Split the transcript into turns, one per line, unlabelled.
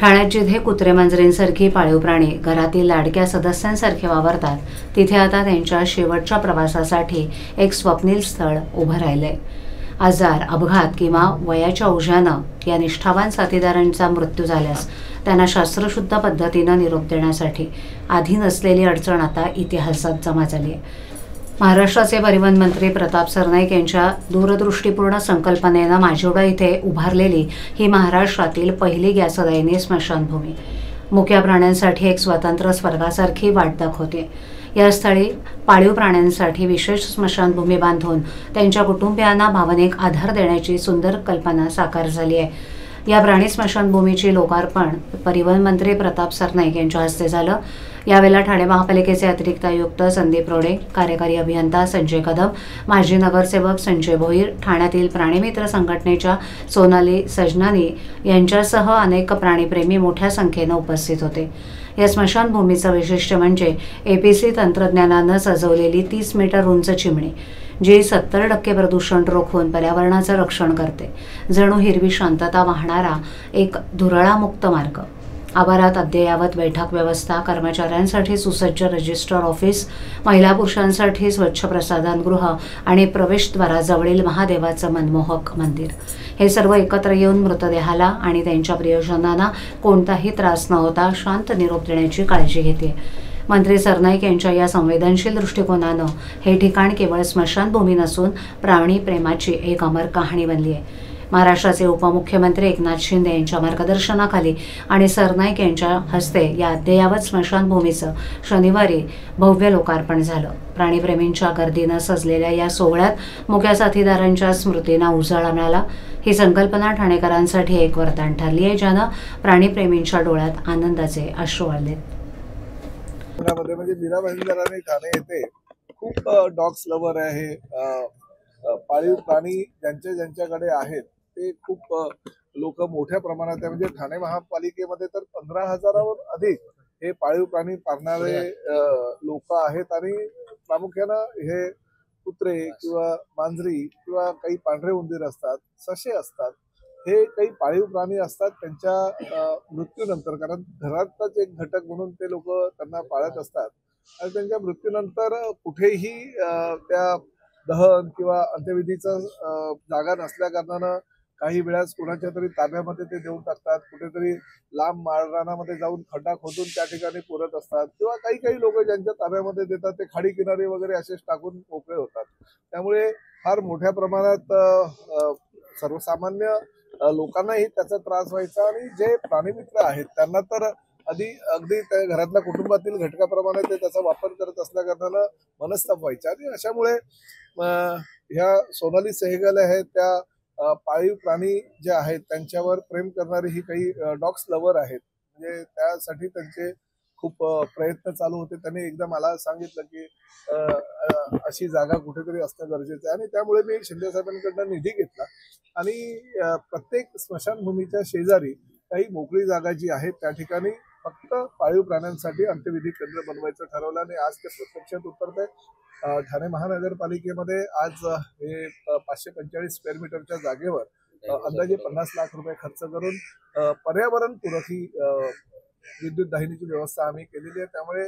ठाण्यात जिथे कुत्रे मांजरींसारखी पाळीव प्राणी घरातील लाडक्या सदस्यांसारखे वावरतात, तिथे आता त्यांच्या शेवटच्या प्रवासासाठी एक स्वप्नील स्थळ उभं राहिलंय. आजार, अपघात किंवा वयाच्या ओझ्यानं या निष्ठावान साथीदारांचा मृत्यू झाल्यास त्यांना शास्त्रशुद्ध पद्धतीनं निरोप देण्यासाठी आधी नसलेली अडचण आता इतिहासात जमा झाली आहे. महाराष्ट्राचे परिवहन मंत्री प्रताप सरनाईक यांच्या दूरदृष्टीपूर्ण संकल्पनेनं माझिवडा इथे उभारलेली ही महाराष्ट्रातील पहिली गॅसदायिनी स्मशानभूमी मुक्या प्राण्यांसाठी एक स्वतंत्र स्वर्गासारखी वाट दाखवते. या स्थळी पाळीव प्राण्यांसाठी विशेष स्मशानभूमी बांधून त्यांच्या कुटुंबियांना भावनिक आधार देण्याची सुंदर कल्पना साकार झाली आहे. या प्राणी स्मशानभूमीचे लोकार्पण परिवहन मंत्री प्रताप सरनाईक यांच्या हस्ते झालं. यावेळेला ठाणे महापालिकेचे अतिरिक्त आयुक्त संदीप रोडे, कार्यकारी अभियंता संजय कदम, माजी नगरसेवक संजय भोईर, ठाण्यातील प्राणीमित्र संघटनेच्या सोनाली सजनानी यांच्यासह अनेक प्राणीप्रेमी मोठ्या संख्येनं उपस्थित होते. या स्मशानभूमीचं वैशिष्ट्य म्हणजे एपीसी तंत्रज्ञानानं सजवलेली 30 मीटर उंच चिमणी, जी 70% प्रदूषण रोखून पर्यावरणाचं रक्षण करते. जणू हिरवी शांतता वाहणारा एक धुरळामुक्त मार्ग. आवारात अद्ययावत बैठक व्यवस्था, कर्मचाऱ्यांसाठी सुसज्ज रजिस्टर ऑफिस, महिला पुरुषांसाठी स्वच्छ प्रसाधनगृह आणि प्रवेशद्वाराजवळील महादेवाचं मनमोहक मंदिर, हे सर्व एकत्र येऊन मृतदेहाला आणि त्यांच्या प्रियजनांना कोणताही त्रास न होता शांत निरोप देण्याची काळजी घेते. मंत्री सरनाईक यांच्या या संवेदनशील दृष्टिकोनानं हे ठिकाण केवळ स्मशानभूमी नसून प्राणी प्रेमाची एक अमर कहाणी बनली आहे. महाराष्ट्राचे उपमुख्यमंत्री एकनाथ शिंदे यांच्या मार्गदर्शनाखाली आणि सरनाईक यांच्या हस्ते या अद्ययावत स्मशानभूमीचं शनिवारी भव्य लोकार्पण झालं. प्राणीप्रेमींच्या गर्दीनं सजलेल्या या सोहळ्यात मुक्या साथीदारांच्या स्मृतींना उजाळा मिळाला. ही संकल्पना ठाणेकरांसाठी एक वरदान ठरली आहे, ज्यानं प्राणीप्रेमींच्या डोळ्यात आनंदाचे अश्रू आले.
म्हणजे मीरा भाईंदर ठाणे येथे खूप डॉग्स लवर आहे. पाळीव प्राणी ज्यांच्याकडे आहेत ते खूप लोक मोठ्या प्रमाणात आहे. म्हणजे ठाणे महापालिकेमध्ये तर 15,000वर अधिक हे पाळीव प्राणी पाळणारे लोक आहेत. आणि प्रामुख्यानं हे कुत्रे किंवा मांजरी किंवा काही पांढरे उंदीर असतात, ससे असतात, हे काही पाळीव प्राणी असतात. त्यांच्या मृत्यूनंतर, कारण घरातच एक घटक म्हणून ते लोक त्यांना पाळत असतात, आणि त्यांच्या मृत्यूनंतर कुठेही त्या दहन किंवा अंत्यविधीचा जागा नसल्या कारणानं काही वेळास कोणाच्या तरी ताब्यामध्ये ते देऊन टाकतात. कुठेतरी लांब माळरानामध्ये जाऊन खड्डा खोदून त्या ठिकाणी पुरत असतात, किंवा काही लोक ज्यांच्या ताब्यामध्ये देतात ते खाडी किनारे वगैरे असेच टाकून मोकळे होतात. त्यामुळे फार मोठ्या प्रमाणात सर्वसामान्य लोकांनाही त्याचा त्रास व्हायचा. आणि जे प्राणीमित्र आहेत त्यांना तर अगदी त्या घरातल्या कुटुंबातील घटकाप्रमाणे ते त्याचा वापर करत असल्या कारणानं मनस्ताप व्हायचा. आणि अशामुळे ह्या सोनाली सहगल आहेत, त्या पाळीव प्राणी जे आहेत त्यांच्यावर प्रेम करणारे ही काही डॉग्स लवर आहेत. म्हणजे त्यासाठी त्यांचे खूप प्रयत्न चालू होते. त्यांनी एकदा मला सांगितलं की अशी जागा कुठेतरी असणं गरजेचं आहे, आणि त्यामुळे मी शिंदे साहेबांकडनं निधी घेतला आणि प्रत्येक स्मशानभूमीच्या शेजारी काही मोकळी जागा जी आहे त्या ठिकाणी फक्त पाळीव प्राण्यांसाठी अंत्यविधी केंद्र बनवायचं ठरवलं. आणि आज ते प्रत्यक्षात उतरत आहे. ठाणे महानगरपालिकेमध्ये आज हे 545 स्क्वेअर मीटरच्या जागेवर अंदाजे 50 लाख रुपये खर्च करून पर्यावरणपूरक ही विद्युत दाहिनीची व्यवस्था आम्ही केलेली आहे. त्यामुळे